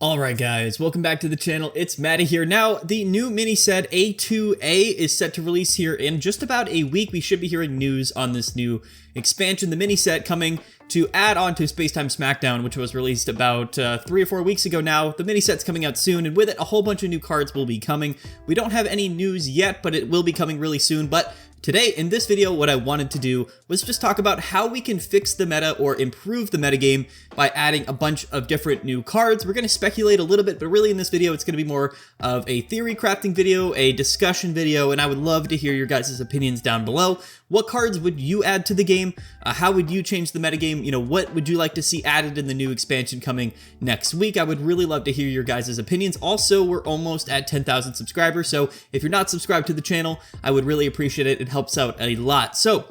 Alright guys, welcome back to the channel, it's Matty here. Now, the new mini set A2A is set to release here in just about a week. We should be hearing news on this new expansion, the mini set coming to add on to Spacetime Smackdown, which was released about 3 or 4 weeks ago now. The mini set's coming out soon, and with it, a whole bunch of new cards will be coming. We don't have any news yet, but it will be coming really soon. But today, in this video, what I wanted to do was just talk about how we can fix the meta or improve the metagame by adding a bunch of different new cards. We're going to speculate a little bit, but really in this video, it's going to be more of a theory crafting video, a discussion video, and I would love to hear your guys' opinions down below. What cards would you add to the game? How would you change the metagame? You know, what would you like to see added in the new expansion coming next week? I would really love to hear your guys' opinions. Also, we're almost at 10,000 subscribers, so if you're not subscribed to the channel, I would really appreciate it. It helps out a lot. So,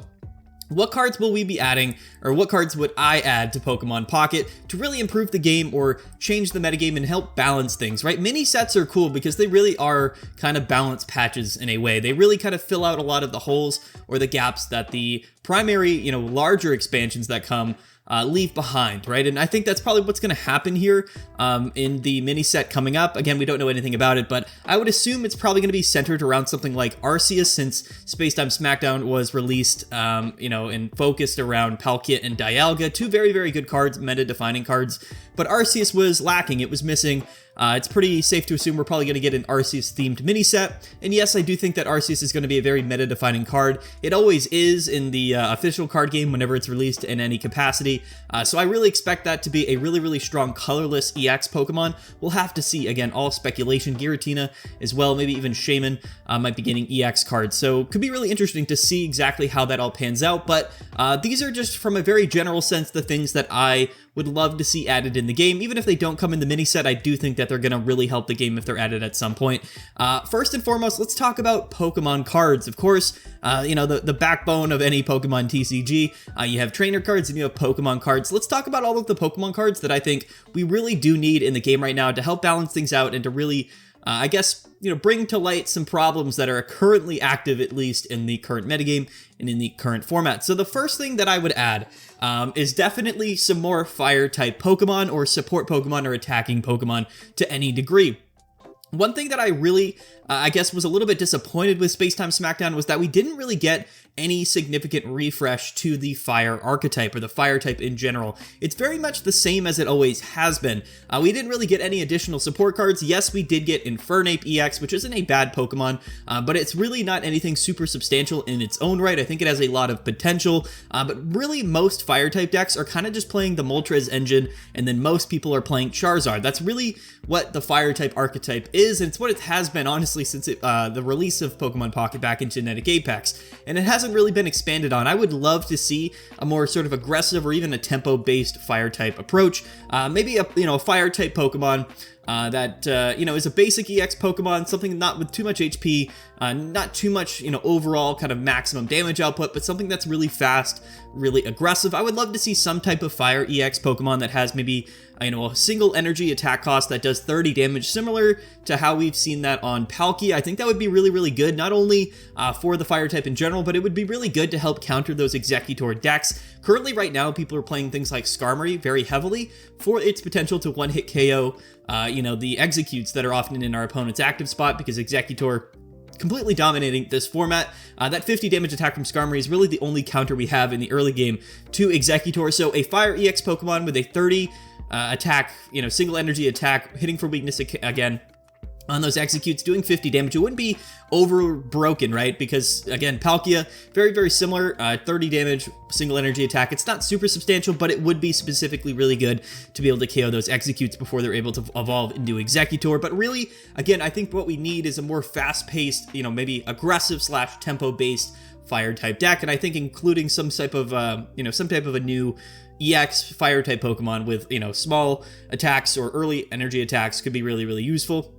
what cards will we be adding, or what cards would I add to Pokemon Pocket to really improve the game or change the metagame and help balance things, right? Mini sets are cool because they really are kind of balance patches in a way. They really kind of fill out a lot of the holes or the gaps that the primary, larger expansions that come leave behind, right? And I think that's probably what's going to happen here in the mini set coming up. Again, we don't know anything about it, but I would assume it's probably going to be centered around something like Arceus, since Spacetime Smackdown was released, and focused around Palkia and Dialga, two very, very good cards, meta-defining cards, but Arceus was lacking. It was missing. It's pretty safe to assume we're probably going to get an Arceus-themed mini set. And yes, I do think that Arceus is going to be a very meta-defining card. It always is in the official card game whenever it's released in any capacity. So I really expect that to be a really, really strong colorless EX Pokemon. We'll have to see. Again, all speculation. Giratina as well, maybe even Shaman might be getting EX cards. So could be really interesting to see exactly how that all pans out. But these are just, from a very general sense, the things that I would love to see added in the game. Even if they don't come in the mini set, I do think that they're going to really help the game if they're added at some point. First and foremost, let's talk about Pokemon cards. Of course, the backbone of any Pokemon TCG. You have trainer cards and you have Pokemon cards. Let's talk about all of the Pokemon cards that I think we really do need in the game right now to help balance things out and to really bring to light some problems that are currently active, at least in the current metagame and in the current format. So the first thing that I would add is definitely some more fire-type Pokemon or support Pokemon or attacking Pokemon to any degree. One thing that I really, was a little bit disappointed with Spacetime Smackdown was that we didn't really get any significant refresh to the fire archetype or the fire type in general. It's very much the same as it always has been. We didn't really get any additional support cards. Yes, we did get Infernape EX, which isn't a bad Pokemon, but it's really not anything super substantial in its own right. I think it has a lot of potential, but really most fire type decks are kind of just playing the Moltres engine, and then most people are playing Charizard. That's really what the fire type archetype is, and it's what it has been, honestly, since the release of Pokemon Pocket back in Genetic Apex, and it hasn't really been expanded on. I would love to see a more sort of aggressive or even a tempo-based fire type approach. Maybe a fire type Pokemon that is a basic EX Pokemon, something not with too much HP, not too much overall kind of maximum damage output, but something that's really fast, really aggressive. I would love to see some type of fire EX Pokemon that has maybe a single energy attack cost that does 30 damage, similar to how we've seen that on Palkia. I think that would be really, really good, not only for the fire type in general, but it would be really good to help counter those Exeggutor decks. Currently, right now, people are playing things like Skarmory very heavily for its potential to one-hit KO, the executes that are often in our opponent's active spot, because Exeggutor completely dominating this format. That 50 damage attack from Skarmory is really the only counter we have in the early game to Exeggutor. So a fire EX Pokemon with a 30 attack, single energy attack, hitting for weakness again on those executes, doing 50 damage. It wouldn't be over broken, right? Because again, Palkia, very, very similar, 30 damage, single energy attack. It's not super substantial, but it would be specifically really good to be able to KO those executes before they're able to evolve into Exeggutor. But really, again, I think what we need is a more fast-paced, maybe aggressive / tempo-based fire type deck. And I think including some type of, a new EX fire type Pokemon with, small attacks or early energy attacks could be really, really useful.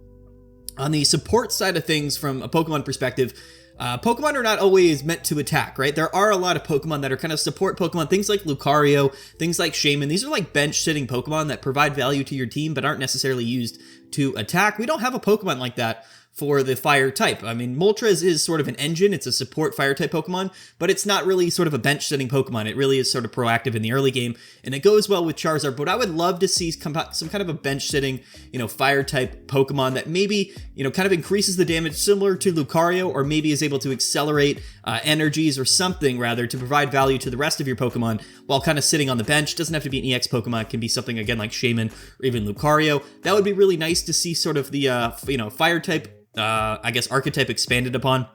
On the support side of things, from a Pokemon perspective, Pokemon are not always meant to attack, right? There are a lot of Pokemon that are kind of support Pokemon, things like Lucario, things like Shaman. These are like bench-sitting Pokemon that provide value to your team but aren't necessarily used to attack. We don't have a Pokemon like that for the fire type. I mean, Moltres is sort of an engine. It's a support fire type Pokemon, but it's not really sort of a bench sitting Pokemon. It really is sort of proactive in the early game, and it goes well with Charizard, but I would love to see some kind of a bench sitting, fire type Pokemon that maybe, kind of increases the damage similar to Lucario, or maybe is able to accelerate energies or something rather to provide value to the rest of your Pokemon while kind of sitting on the bench. Doesn't have to be an EX Pokemon. It can be something, again, like Shaman or even Lucario. That would be really nice to see sort of the, fire type, I guess, archetype expanded upon.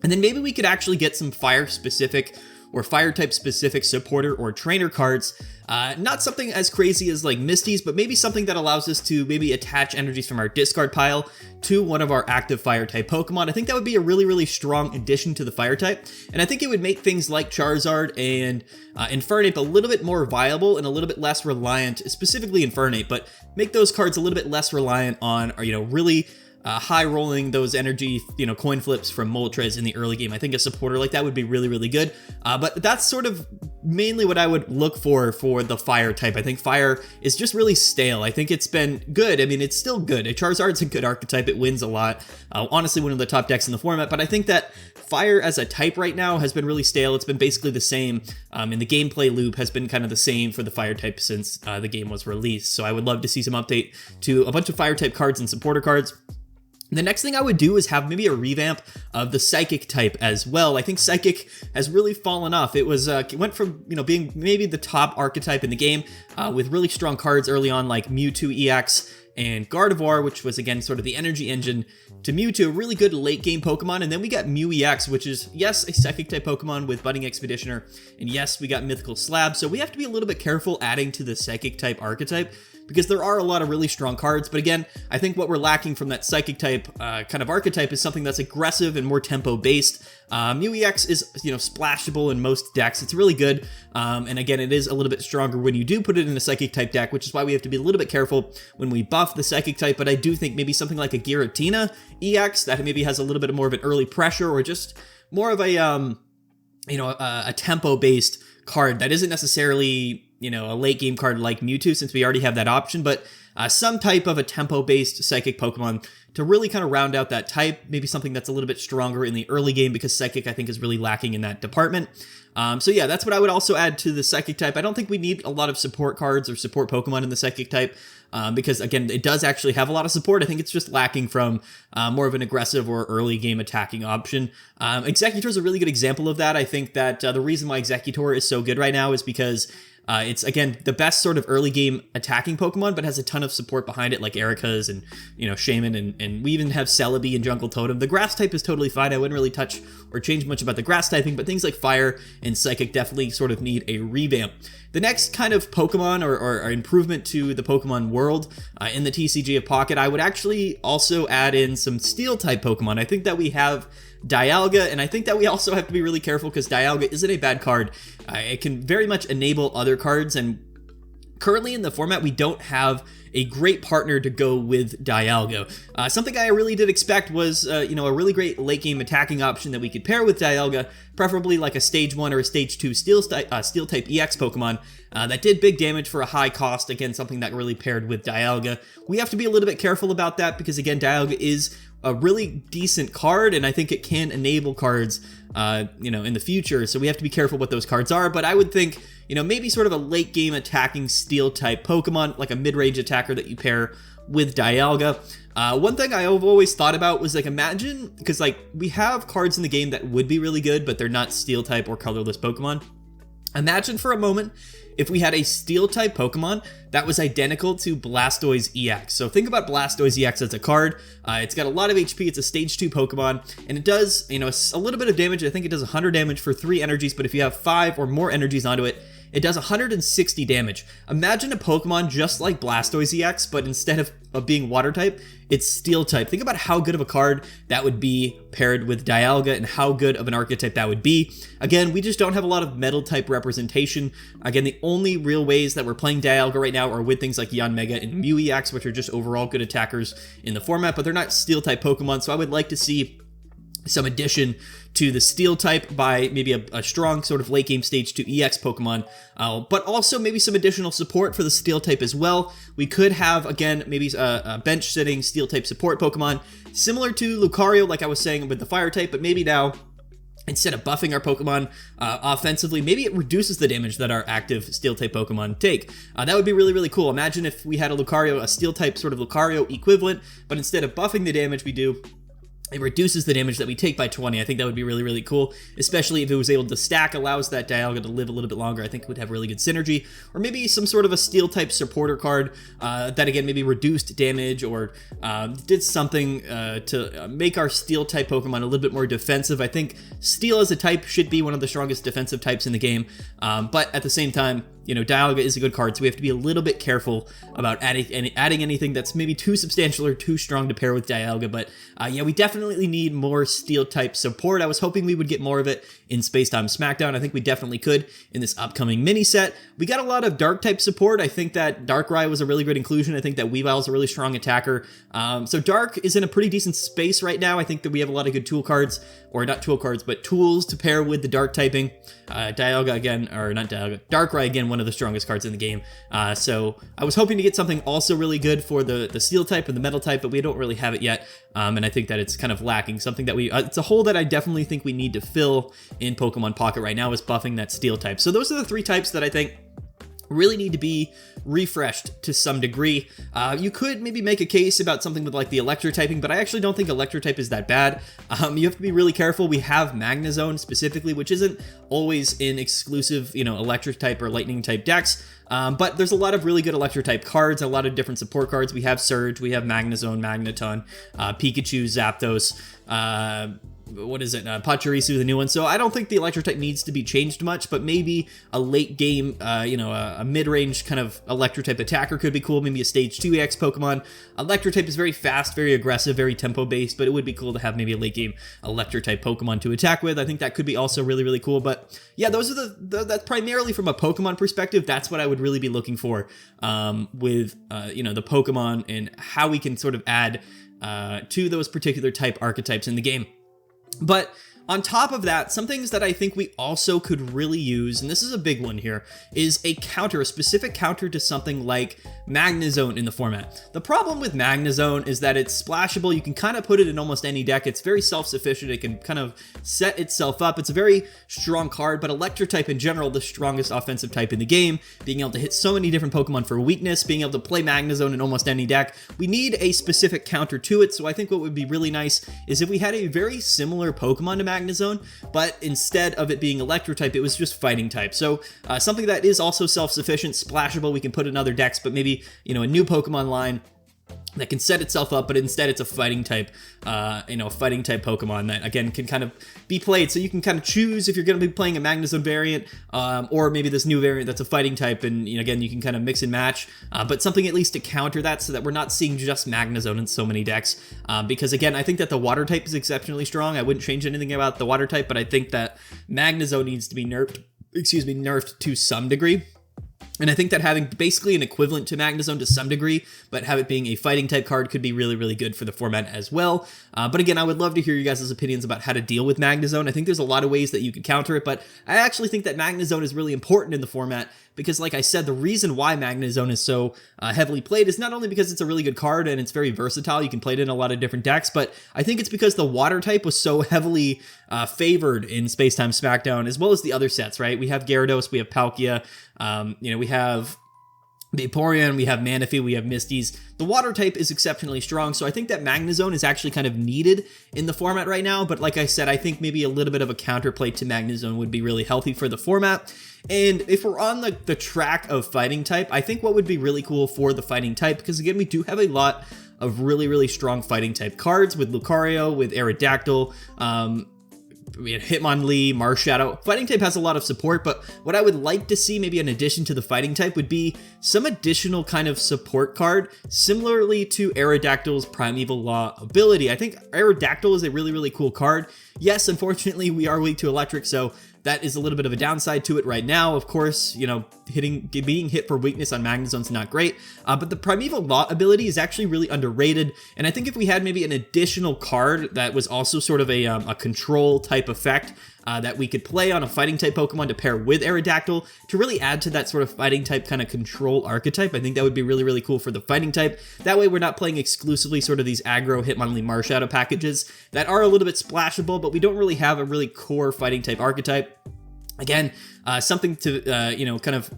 And then maybe we could actually get some fire specific or fire type specific supporter or trainer cards. Not something as crazy as like Misty's, but maybe something that allows us to maybe attach energies from our discard pile to one of our active fire type Pokemon. I think that would be a really, really strong addition to the fire type. And I think it would make things like Charizard and Infernape a little bit more viable and a little bit less reliant, specifically Infernape, but make those cards a little bit less reliant on, really high rolling those energy, coin flips from Moltres in the early game. I think a supporter like that would be really, really good. But that's sort of mainly what I would look for the fire type. I think fire is just really stale. I think it's been good. I mean, it's still good. Charizard's a good archetype. It wins a lot. Honestly, one of the top decks in the format. But I think that fire as a type right now has been really stale. It's been basically the same. And the gameplay loop has been kind of the same for the fire type since the game was released. So I would love to see some update to a bunch of fire type cards and supporter cards. The next thing I would do is have maybe a revamp of the Psychic type as well. I think Psychic has really fallen off. It went from, being maybe the top archetype in the game with really strong cards early on like Mewtwo EX and Gardevoir, which was, again, sort of the energy engine, to Mewtwo, a really good late game Pokemon. And then we got Mew EX, which is, yes, a Psychic type Pokemon with Budding Expeditioner. And yes, we got Mythical Slab. So we have to be a little bit careful adding to the Psychic type archetype, because there are a lot of really strong cards. But again, I think what we're lacking from that Psychic type kind of archetype is something that's aggressive and more tempo based. Mew EX is, splashable in most decks. It's really good. And again, it is a little bit stronger when you do put it in a Psychic type deck, which is why we have to be a little bit careful when we buff the Psychic type. But I do think maybe something like a Giratina EX that maybe has a little bit more of an early pressure, or just more of a, a tempo based card that isn't necessarily, a late game card like Mewtwo, since we already have that option, but some type of a tempo-based Psychic Pokemon to really kind of round out that type. Maybe something that's a little bit stronger in the early game, because Psychic, I think, is really lacking in that department. So yeah, that's what I would also add to the Psychic type. I don't think we need a lot of support cards or support Pokemon in the Psychic type, because, again, it does actually have a lot of support. I think it's just lacking from more of an aggressive or early game attacking option. Executor is a really good example of that. I think that the reason why Executor is so good right now is because it's, again, the best sort of early game attacking Pokemon, but has a ton of support behind it, like Erika's and, Shaman, and we even have Celebi and Jungle Totem. The grass type is totally fine. I wouldn't really touch or change much about the grass typing, but things like Fire and Psychic definitely sort of need a revamp. The next kind of Pokemon or improvement to the Pokemon world in the TCG of Pocket, I would actually also add in some Steel type Pokemon. I think that we have Dialga, and I think that we also have to be really careful, because Dialga isn't a bad card. It can very much enable other cards, and currently in the format, we don't have a great partner to go with Dialga. Something I really did expect was, a really great late game attacking option that we could pair with Dialga, preferably like a Stage 1 or a Stage 2 Steel type EX Pokemon that did big damage for a high cost. Again, something that really paired with Dialga. We have to be a little bit careful about that, because, again, Dialga is a really decent card, and I think it can enable cards, in the future. So we have to be careful what those cards are. But I would think, maybe sort of a late game attacking Steel type Pokemon, like a mid-range attacker that you pair with Dialga. One thing I've always thought about was, like, imagine, because, like, we have cards in the game that would be really good, but they're not Steel type or colorless Pokemon. Imagine for a moment if we had a Steel type Pokemon that was identical to Blastoise EX. So think about Blastoise EX as a card. It's got a lot of HP. It's a Stage 2 Pokemon, and it does, a little bit of damage. I think it does 100 damage for 3 energies, but if you have 5 or more energies onto it, it does 160 damage. Imagine a Pokemon just like Blastoise EX, but instead of being water type, it's Steel type. Think about how good of a card that would be paired with Dialga, and how good of an archetype that would be. Again, we just don't have a lot of metal type representation. Again, the only real ways that we're playing Dialga right now are with things like Yanmega and Mew EX, which are just overall good attackers in the format, but they're not Steel type Pokemon. So I would like to see some addition to the steel type by maybe a strong sort of late game stage 2 EX Pokemon, but also maybe some additional support for the steel type as well. We could have, again, maybe a bench sitting steel type support Pokemon, similar to Lucario, like I was saying with the fire type, but maybe now, instead of buffing our Pokemon offensively, maybe it reduces the damage that our active Steel-type Pokemon take. That would be really, really cool. Imagine if we had a Lucario, a Steel-type sort of Lucario equivalent, but instead of buffing the damage we do, it reduces the damage that we take by 20. I think that would be really, really cool, especially if it was able to stack, allows that Dialga to live a little bit longer. I think it would have really good synergy. Or maybe some sort of a Steel-type supporter card that, again, maybe reduced damage or did something to make our Steel-type Pokemon a little bit more defensive. I think Steel as a type should be one of the strongest defensive types in the game, but at the same time, you know, Dialga is a good card, so we have to be a little bit careful about adding anything that's maybe too substantial or too strong to pair with Dialga. But yeah, we definitely need more Steel-type support. I was hoping we would get more of it in Space-Time Smackdown. I think we definitely could in this upcoming mini set. We got a lot of Dark-type support. I think that Darkrai was a really good inclusion. I think that Weavile is a really strong attacker. So Dark is in a pretty decent space right now. I think that we have a lot of good tool cards, or not tool cards, but tools to pair with the Dark typing. Dialga again, or not Dialga, Darkrai again, one of the strongest cards in the game. So I was hoping to get something also really good for the Steel type and the Metal type, but we don't really have it yet. And I think that it's kind of lacking. Something that it's a hole that I definitely think we need to fill in Pokemon Pocket right now, is buffing that Steel type. So those are the three types that I think really need to be refreshed to some degree. You could maybe make a case about something with like the electro typing, but I actually don't think electro type is that bad. You have to be really careful. We have Magnezone specifically, which isn't always in exclusive, you know, electric type or lightning type decks. But there's a lot of really good electro type cards, a lot of different support cards. We have Surge, we have Magnezone, Magneton, Pikachu, Zapdos, what is it, Pachirisu, the new one. So I don't think the electro type needs to be changed much, but maybe a late game, you know, a mid-range kind of electro type attacker could be cool. Maybe a stage 2 EX Pokemon. Electro type is very fast, very aggressive, very tempo based, but it would be cool to have maybe a late game electro type Pokemon to attack with. I think that could be also really, really cool. But yeah, those are that's primarily from a Pokemon perspective. That's what I would really be looking for with you know, the Pokemon and how we can sort of add to those particular type archetypes in the game. But on top of that, some things that I think we also could really use, and this is a big one here, is a counter, a specific counter to something like Magnezone in the format. The problem with Magnezone is that it's splashable. You can kind of put it in almost any deck. It's very self-sufficient. It can kind of set itself up. It's a very strong card, but Electric type in general, the strongest offensive type in the game, being able to hit so many different Pokemon for weakness, being able to play Magnezone in almost any deck. We need a specific counter to it, so I think what would be really nice is if we had a very similar Pokemon to Magnezone, but instead of it being Electric type, it was just Fighting type. So something that is also self-sufficient, splashable, we can put in other decks, but maybe, you know, a new Pokemon line that can set itself up, but instead it's a Fighting type, you know, Fighting type Pokemon that, again, can kind of be played. So you can kind of choose if you're going to be playing a Magnezone variant, or maybe this new variant that's a Fighting type, and, you know, again, you can kind of mix and match, but something at least to counter that so that we're not seeing just Magnezone in so many decks, because, again, I think that the Water type is exceptionally strong. I wouldn't change anything about the Water type, but I think that Magnezone needs to be nerfed to some degree. And I think that having basically an equivalent to Magnezone to some degree, but have it being a Fighting type card could be really, really good for the format as well. But again, I would love to hear you guys' opinions about how to deal with Magnezone. I think there's a lot of ways that you could counter it, but I actually think that Magnezone is really important in the format because, like I said, the reason why Magnezone is so heavily played is not only because it's a really good card and it's very versatile, you can play it in a lot of different decks, but I think it's because the Water type was so heavily favored in Space-Time Smackdown, as well as the other sets, right? We have Gyarados, we have Palkia, you know, we have Vaporeon, we have Manaphy, we have Misty's. The Water type is exceptionally strong, so I think that Magnezone is actually kind of needed in the format right now, but like I said, I think maybe a little bit of a counterplay to Magnezone would be really healthy for the format. And if we're on the track of Fighting type, I think what would be really cool for the Fighting type, because again, we do have a lot of really, really strong Fighting type cards with Lucario, with Aerodactyl, we had Hitmonlee, Marshadow. Fighting type has a lot of support, but what I would like to see maybe in addition to the Fighting type would be some additional kind of support card, similarly to Aerodactyl's Primeval Law ability. I think Aerodactyl is a really, really cool card. Yes, unfortunately, we are weak to electric, so that is a little bit of a downside to it right now. Of course, you know, being hit for weakness on Magnezone is not great, but the Primeval Law ability is actually really underrated, and I think if we had maybe an additional card that was also sort of a control type effect that we could play on a fighting type Pokemon to pair with Aerodactyl to really add to that sort of fighting type kind of control archetype, I think that would be really, really cool for the fighting type. That way we're not playing exclusively sort of these aggro Hitmonlee Marshadow packages that are a little bit splashable, but we don't really have a really core fighting type archetype. Again, something to, you know, kind of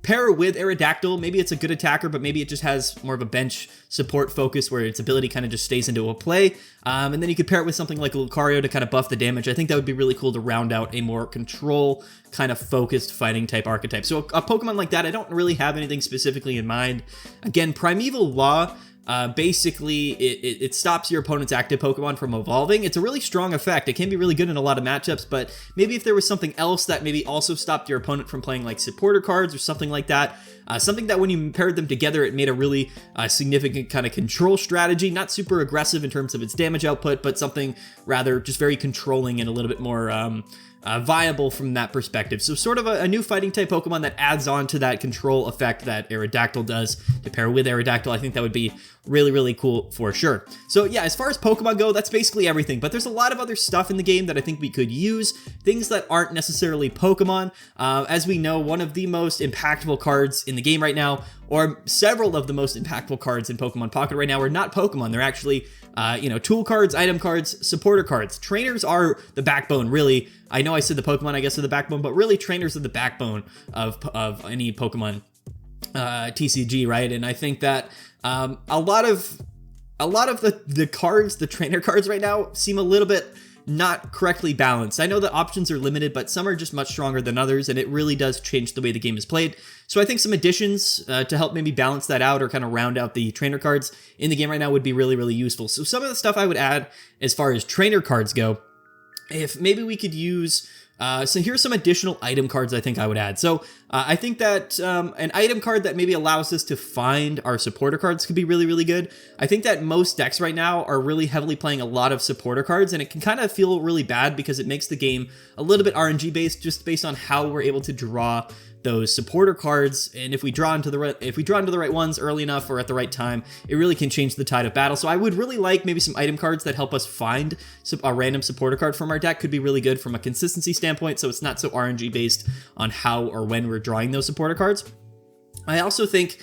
pair with Aerodactyl. Maybe it's a good attacker, but maybe it just has more of a bench support focus where its ability kind of just stays into a play. And then you could pair it with something like Lucario to kind of buff the damage. I think that would be really cool to round out a more control kind of focused fighting type archetype. So a Pokemon like that, I don't really have anything specifically in mind. Again, Primeval Law, basically it stops your opponent's active Pokemon from evolving. It's a really strong effect. It can be really good in a lot of matchups, but maybe if there was something else that maybe also stopped your opponent from playing like supporter cards or something like that, something that when you paired them together, it made a really significant kind of control strategy, not super aggressive in terms of its damage output, but something rather just very controlling and a little bit more viable from that perspective. So sort of a new fighting type Pokemon that adds on to that control effect that Aerodactyl does to pair with Aerodactyl. I think that would be really, really cool for sure. So yeah, as far as Pokemon go, that's basically everything, but there's a lot of other stuff in the game that I think we could use, things that aren't necessarily Pokemon. As we know, one of the most impactful cards in the game right now, or several of the most impactful cards in Pokemon Pocket right now, are not Pokemon. They're actually, you know, tool cards, item cards, supporter cards. Trainers are the backbone, really. I know I said the Pokemon, I guess, are the backbone, but really trainers are the backbone of any Pokemon TCG, right? And I think that a lot of the cards, the trainer cards right now, seem a little bit not correctly balanced. I know the options are limited, but some are just much stronger than others, and it really does change the way the game is played. So I think some additions to help maybe balance that out or kind of round out the trainer cards in the game right now would be really, really useful. So some of the stuff I would add as far as trainer cards go, if maybe we could use, so here's some additional item cards I think I would add. So I think that an item card that maybe allows us to find our supporter cards could be really, really good. I think that most decks right now are really heavily playing a lot of supporter cards, and it can kind of feel really bad because it makes the game a little bit RNG based, just based on how we're able to draw those supporter cards, and if we draw into the right ones early enough or at the right time, it really can change the tide of battle. So I would really like maybe some item cards that help us find a random supporter card from our deck. Could be really good from a consistency standpoint, so it's not so RNG based on how or when we're drawing those supporter cards. I also think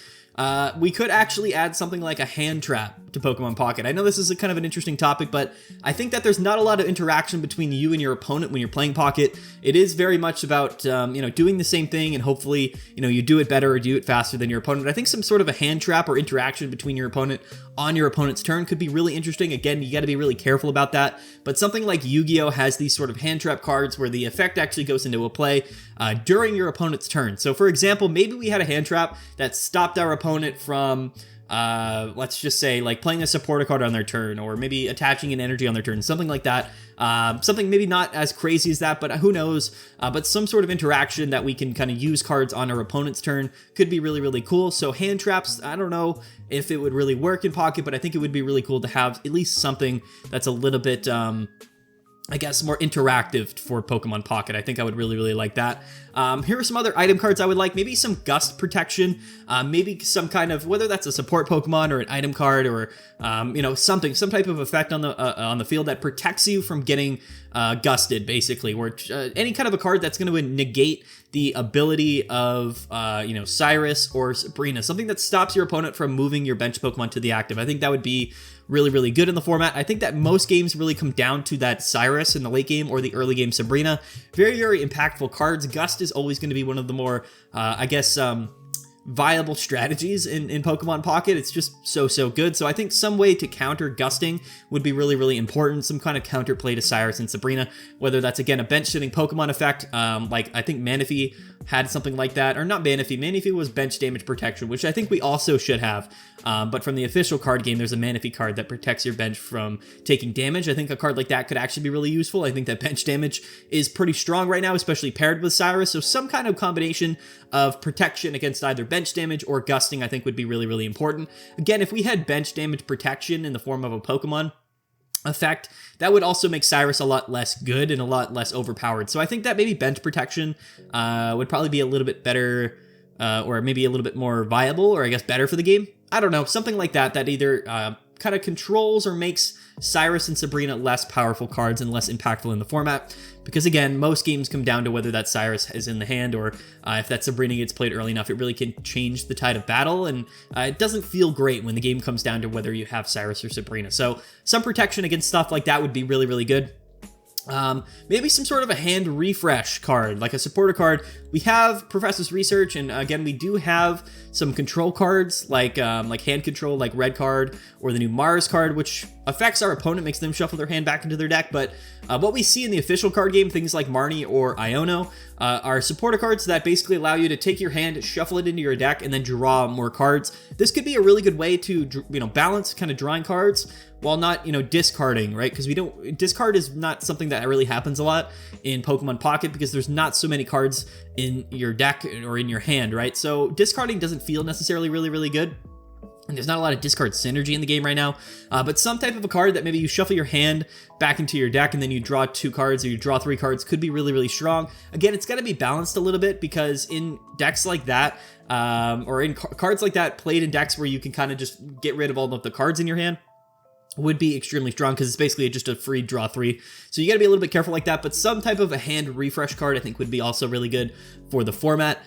we could actually add something like a hand trap to Pokemon Pocket. I know this is a kind of an interesting topic, but I think that there's not a lot of interaction between you and your opponent when you're playing Pocket. It is very much about, you know, doing the same thing, and hopefully, you know, you do it better or do it faster than your opponent. I think some sort of a hand trap or interaction between your opponent on your opponent's turn could be really interesting. Again, you got to be really careful about that, but something like Yu-Gi-Oh! Has these sort of hand trap cards where the effect actually goes into a play during your opponent's turn. So for example, maybe we had a hand trap that stopped our opponent from let's just say like playing a supporter card on their turn, or maybe attaching an energy on their turn, something like that. Something maybe not as crazy as that, but who knows, but some sort of interaction that we can kind of use cards on our opponent's turn could be really, really cool. So hand traps, I don't know if it would really work in Pocket, but I think it would be really cool to have at least something that's a little bit, I guess, more interactive for Pokemon Pocket. I think I would really, really like that. Here are some other item cards I would like. Maybe some Gust protection, maybe some kind of, whether that's a support Pokemon or an item card, or you know, some type of effect on the field that protects you from getting gusted, basically, where any kind of a card that's going to negate the ability of you know, Cyrus or Sabrina, something that stops your opponent from moving your bench Pokemon to the active. I think that would be really, really good in the format. I think that most games really come down to that Cyrus in the late game or the early game Sabrina. Very, very impactful cards. Gust is always going to be one of the more, I guess, viable strategies in Pokemon Pocket. It's just so good. So I think some way to counter gusting would be really, really important. Some kind of counterplay to Cyrus and Sabrina, whether that's, again, a bench-sitting Pokemon effect, like I think Manaphy had something like that, or not Manaphy. Manaphy was bench damage protection, which I think we also should have. But from the official card game, there's a Manaphy card that protects your bench from taking damage. I think a card like that could actually be really useful. I think that bench damage is pretty strong right now, especially paired with Cyrus. So some kind of combination of protection against either bench damage or gusting, I think, would be really, really important. Again, if we had bench damage protection in the form of a Pokemon, effect, that would also make Cyrus a lot less good and a lot less overpowered. So I think that maybe bench protection would probably be a little bit better, or maybe a little bit more viable, or I guess better for the game. I don't know, something like that, that either kind of controls or makes Cyrus and Sabrina less powerful cards and less impactful in the format. Because again, most games come down to whether that Cyrus is in the hand, or if that Sabrina gets played early enough, it really can change the tide of battle, and it doesn't feel great when the game comes down to whether you have Cyrus or Sabrina. So some protection against stuff like that would be really, really good. Maybe some sort of a hand refresh card, like a supporter card. We have Professor's Research, and again, we do have some control cards, like hand control, like Red card, or the new Mars card, which affects our opponent, makes them shuffle their hand back into their deck. But what we see in the official card game, things like Marnie or Iono, are supporter cards that basically allow you to take your hand, shuffle it into your deck, and then draw more cards. This could be a really good way to, balance kind of drawing cards while not, discarding, right? Because discard is not something that really happens a lot in Pokemon Pocket, because there's not so many cards in your deck or in your hand, right? So discarding doesn't feel necessarily really, really good. And there's not a lot of discard synergy in the game right now, but some type of a card that maybe you shuffle your hand back into your deck and then you draw 2 cards or you draw 3 cards could be really, really strong. Again, it's got to be balanced a little bit, because in decks like that, or in cards like that played in decks where you can kind of just get rid of all of the cards in your hand, would be extremely strong, because it's basically just a free draw 3. So you got to be a little bit careful like that, but some type of a hand refresh card I think would be also really good for the format.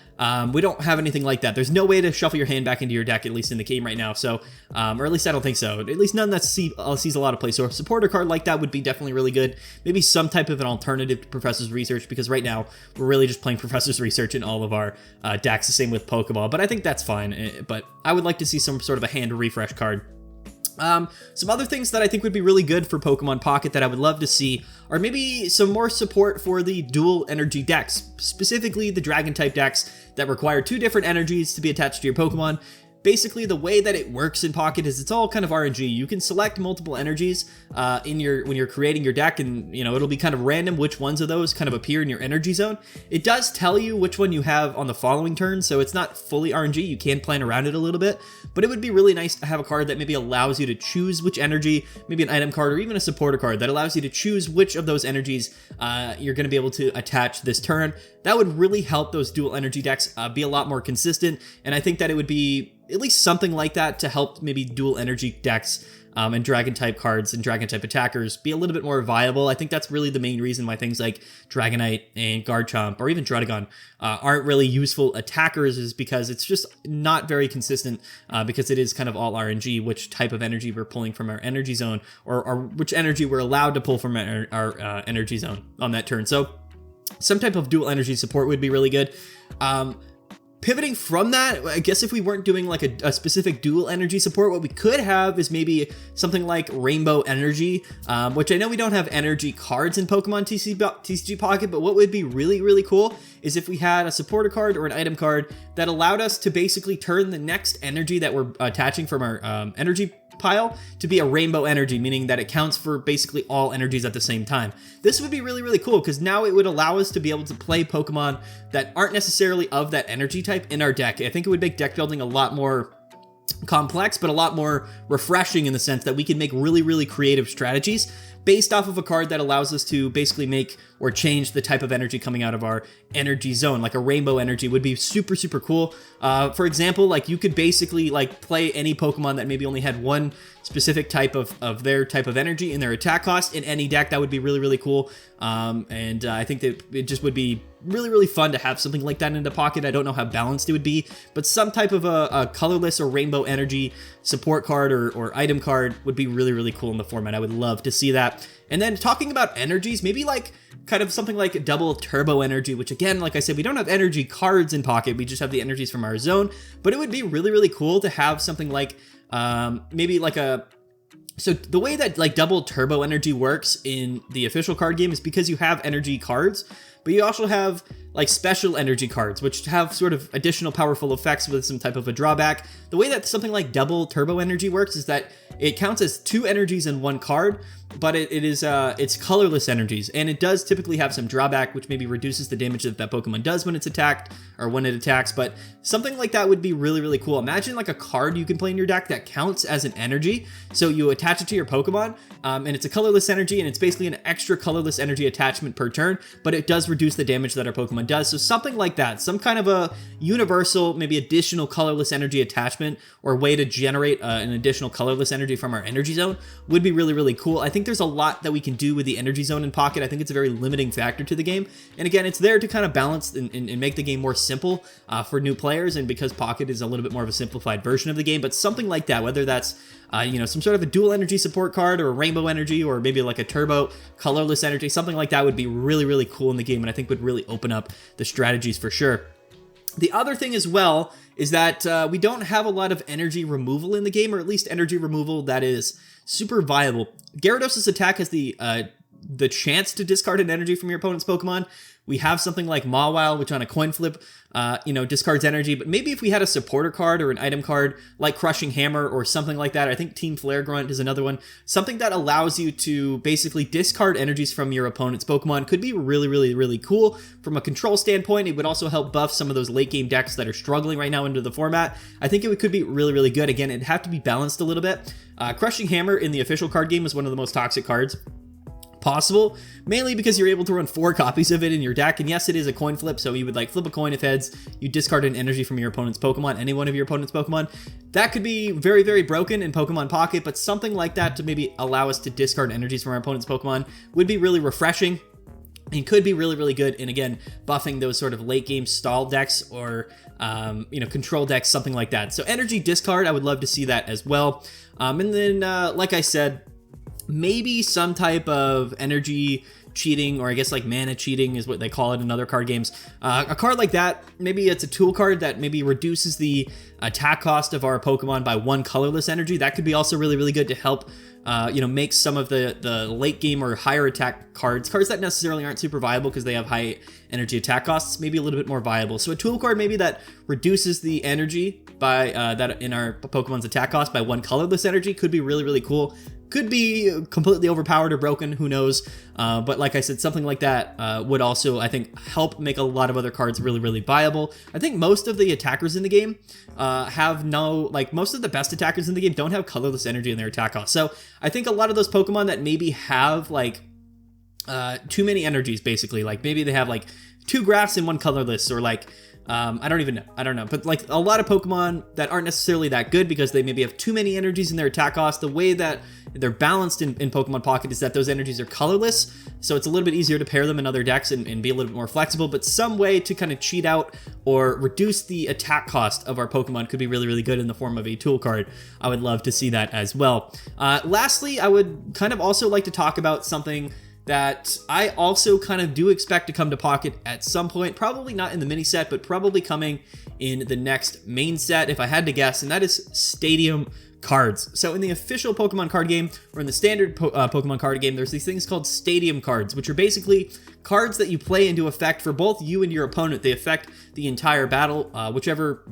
We don't have anything like that. There's no way to shuffle your hand back into your deck, at least in the game right now. So, or at least I don't think so. At least none that sees a lot of play. So a supporter card like that would be definitely really good. Maybe some type of an alternative to Professor's Research, because right now we're really just playing Professor's Research in all of our decks. The same with Pokeball, but I think that's fine. But I would like to see some sort of a hand refresh card. Some other things that I think would be really good for Pokemon Pocket that I would love to see are maybe some more support for the dual energy decks, specifically the Dragon type decks that require 2 different energies to be attached to your Pokemon. Basically, the way that it works in Pocket is it's all kind of RNG. You can select multiple energies when you're creating your deck, and it'll be kind of random which ones of those kind of appear in your energy zone. It does tell you which one you have on the following turn, so it's not fully RNG. You can plan around it a little bit, but it would be really nice to have a card that maybe allows you to choose which energy, maybe an item card or even a supporter card that allows you to choose which of those energies you're going to be able to attach this turn. That would really help those dual energy decks be a lot more consistent, and I think that it would be at least something like that to help maybe dual energy decks and Dragon type cards and Dragon type attackers be a little bit more viable. I think that's really the main reason why things like Dragonite and Garchomp or even Druddigon aren't really useful attackers, is because it's just not very consistent, because it is kind of all RNG, which type of energy we're pulling from our energy zone, or which energy we're allowed to pull from our energy zone on that turn. So some type of dual energy support would be really good. Pivoting from that, I guess if we weren't doing like a specific dual energy support, what we could have is maybe something like Rainbow Energy, which I know we don't have energy cards in Pokemon TCG Pocket, but what would be really, really cool is if we had a supporter card or an item card that allowed us to basically turn the next energy that we're attaching from our energy pile to be a rainbow energy, meaning that it counts for basically all energies at the same time. This would be really, really cool, because now it would allow us to be able to play Pokemon that aren't necessarily of that energy type in our deck. I think it would make deck building a lot more complex, but a lot more refreshing in the sense that we can make really, really creative strategies based off of a card that allows us to basically make or change the type of energy coming out of our energy zone. Like a rainbow energy would be super, super cool. For example, like you could basically like play any Pokemon that maybe only had one specific type of their type of energy in their attack cost in any deck. That would be really, really cool. And I think that it just would be really, really fun to have something like that in the pocket. I don't know how balanced it would be, but some type of a colorless or rainbow energy support card or item card would be really, really cool in the format. I would love to see that. And then talking about energies, maybe like kind of something like a double turbo energy, which again, like I said, we don't have energy cards in Pocket. We just have the energies from our zone, but it would be really, really cool to have something like maybe like a... So the way that like double turbo energy works in the official card game is because you have energy cards, but you also have like special energy cards, which have sort of additional powerful effects with some type of a drawback. The way that something like double turbo energy works is that it counts as 2 energies in one card, but it's colorless energies, and it does typically have some drawback, which maybe reduces the damage that Pokemon does when it's attacked or when it attacks. But something like that would be really, really cool. Imagine like a card you can play in your deck that counts as an energy. So you attach it to your Pokemon, and it's a colorless energy, and it's basically an extra colorless energy attachment per turn, but it does reduce the damage that our Pokemon does. So something like that, some kind of a universal, maybe additional colorless energy attachment or way to generate an additional colorless energy from our energy zone would be really, really cool. I think there's a lot that we can do with the energy zone in Pocket. I think it's a very limiting factor to the game. And again, it's there to kind of balance and make the game more simple for new players, and because Pocket is a little bit more of a simplified version of the game. But something like that, whether that's some sort of a dual energy support card or a rainbow energy or maybe like a turbo colorless energy, something like that would be really, really cool in the game, and I think would really open up the strategies for sure. The other thing as well is that we don't have a lot of energy removal in the game, or at least energy removal that is super viable. Gyarados' attack has the chance to discard an energy from your opponent's Pokemon. We have something like Mawile, which on a coin flip, discards energy. But maybe if we had a supporter card or an item card like Crushing Hammer or something like that, I think Team Flare Grunt is another one. Something that allows you to basically discard energies from your opponent's Pokemon could be really, really, really cool. From a control standpoint, it would also help buff some of those late game decks that are struggling right now into the format. I think it could be really, really good. Again, it'd have to be balanced a little bit. Crushing Hammer in the official card game is one of the most toxic cards possible, mainly because you're able to run 4 copies of it in your deck, and yes, it is a coin flip, so you would like flip a coin if heads, you discard an energy from your opponent's Pokemon, any one of your opponent's Pokemon. That could be very, very broken in Pokemon Pocket, but something like that to maybe allow us to discard energies from our opponent's Pokemon would be really refreshing and could be really, really good in, again, buffing those sort of late game stall decks or control decks, something like that. So energy discard, I would love to see that as well. And then like I said, maybe some type of energy cheating, or I guess like mana cheating is what they call it in other card games. A card like that, maybe it's a tool card that maybe reduces the attack cost of our Pokemon by 1 colorless energy. That could be also really, really good to help make some of the late game or higher attack cards that necessarily aren't super viable because they have high energy attack costs, maybe a little bit more viable. So a tool card maybe that reduces the energy by that in our Pokemon's attack cost by 1 colorless energy could be really, really cool. Could be completely overpowered or broken, who knows? But like I said, something like that would also, I think, help make a lot of other cards really, really viable. I think most of the attackers in the game most of the best attackers in the game don't have colorless energy in their attack cost. So I think a lot of those Pokemon that maybe have too many energies, basically, like maybe they have like 2 graphs and 1 colorless, or like I don't know. But like a lot of Pokemon that aren't necessarily that good because they maybe have too many energies in their attack cost. The way that they're balanced in Pokemon Pocket is that those energies are colorless. So it's a little bit easier to pair them in other decks and be a little bit more flexible. But some way to kind of cheat out or reduce the attack cost of our Pokemon could be really, really good in the form of a tool card. I would love to see that as well. Lastly, I would kind of also like to talk about something that I also kind of do expect to come to Pocket at some point, probably not in the mini set, but probably coming in the next main set, if I had to guess, and that is Stadium cards. So in the official Pokemon card game, or in the standard Pokemon card game, there's these things called Stadium cards, which are basically cards that you play into effect for both you and your opponent. They affect the entire battle, whichever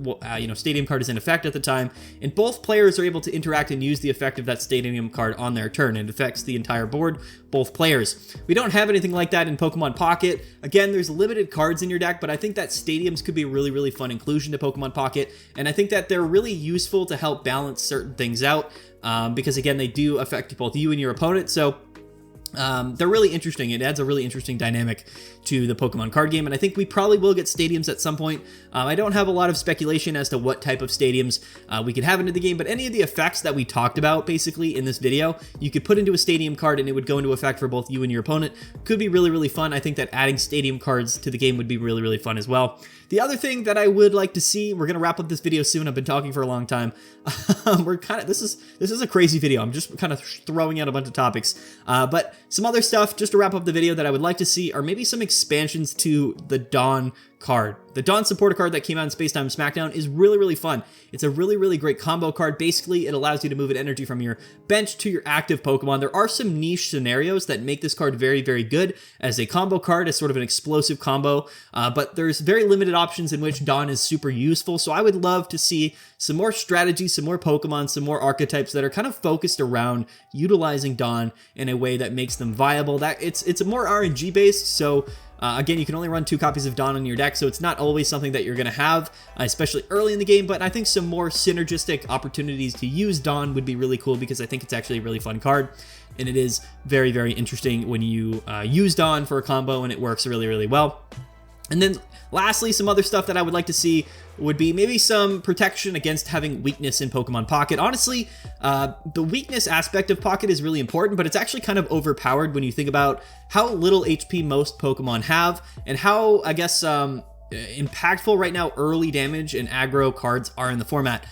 Stadium card is in effect at the time, and both players are able to interact and use the effect of that Stadium card on their turn. It affects the entire board, both players. We don't have anything like that in Pokemon Pocket. Again, there's limited cards in your deck, but I think that Stadiums could be a really, really fun inclusion to Pokemon Pocket, and I think that they're really useful to help balance certain things out, because again, they do affect both you and your opponent. So they're really interesting. It adds a really interesting dynamic to the Pokemon card game, and I think we probably will get Stadiums at some point. I don't have a lot of speculation as to what type of Stadiums we could have into the game, but any of the effects that we talked about basically in this video, you could put into a Stadium card and it would go into effect for both you and your opponent. Could be really, really fun. I think that adding Stadium cards to the game would be really, really fun as well. The other thing that I would like to see, we're going to wrap up this video soon. I've been talking for a long time. This is a crazy video. I'm just kind of throwing out a bunch of topics. But some other stuff just to wrap up the video that I would like to see are maybe some expansions to the Dawn card. The Dawn supporter card that came out in Space Time Smackdown is really, really fun. It's a really, really great combo card. Basically, it allows you to move an energy from your bench to your active Pokemon. There are some niche scenarios that make this card very, very good as a combo card, as sort of an explosive combo, but there's very limited options in which Dawn is super useful. So I would love to see some more strategy, some more Pokemon, some more archetypes that are kind of focused around utilizing Dawn in a way that makes them viable. That it's more RNG based, so again, you can only run 2 copies of Dawn on your deck, so it's not always something that you're going to have, especially early in the game, but I think some more synergistic opportunities to use Dawn would be really cool because I think it's actually a really fun card, and it is very, very interesting when you use Dawn for a combo, and it works really, really well. And then lastly, some other stuff that I would like to see would be maybe some protection against having weakness in Pokemon Pocket. Honestly, the weakness aspect of Pocket is really important, but it's actually kind of overpowered when you think about how little HP most Pokemon have and how, I guess, impactful right now early damage and aggro cards are in the format.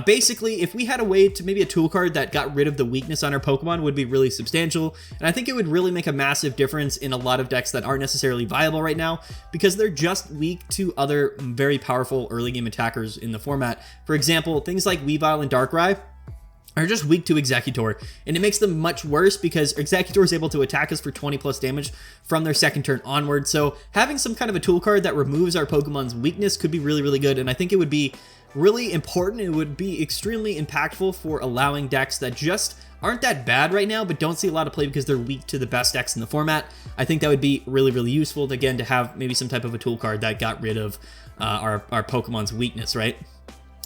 Basically, if we had a way to maybe a tool card that got rid of the weakness on our Pokemon would be really substantial, and I think it would really make a massive difference in a lot of decks that aren't necessarily viable right now because they're just weak to other very powerful early game attackers in the format. For example, things like Weavile and Darkrai are just weak to Executor, and it makes them much worse because Executor is able to attack us for 20 plus damage from their second turn onward. So having some kind of a tool card that removes our Pokemon's weakness could be really, really good, and I think it would be really important. It would be extremely impactful for allowing decks that just aren't that bad right now, but don't see a lot of play because they're weak to the best decks in the format. I think that would be really, really useful, again, to have maybe some type of a tool card that got rid of our Pokemon's weakness, right?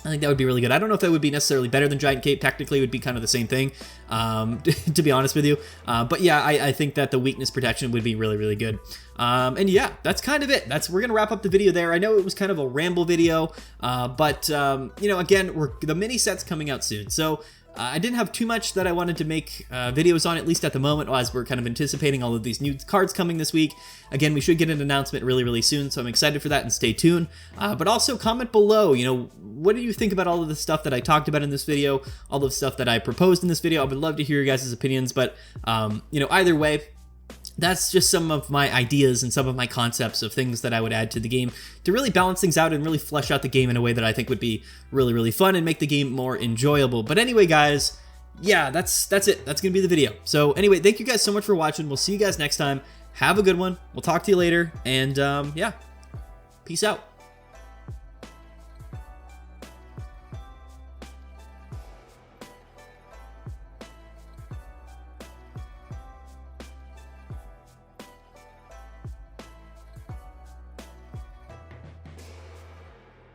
I think that would be really good. I don't know if that would be necessarily better than Giant Cape. Technically, it would be kind of the same thing, to be honest with you. But yeah, I think that the weakness protection would be really, really good. And yeah, that's kind of it. We're going to wrap up the video there. I know it was kind of a ramble video, but you know, again, the mini set's coming out soon. So I didn't have too much that I wanted to make videos on, at least at the moment, as we're kind of anticipating all of these new cards coming this week. Again, we should get an announcement really, really soon, so I'm excited for that, and stay tuned. But also comment below, you know, what do you think about all of the stuff that I talked about in this video, all the stuff that I proposed in this video? I would love to hear your guys' opinions, but you know, either way, that's just some of my ideas and some of my concepts of things that I would add to the game to really balance things out and really flesh out the game in a way that I think would be really, really fun and make the game more enjoyable. But anyway, guys, yeah, that's it. That's going to be the video. So anyway, thank you guys so much for watching. We'll see you guys next time. Have a good one. We'll talk to you later. And yeah, peace out.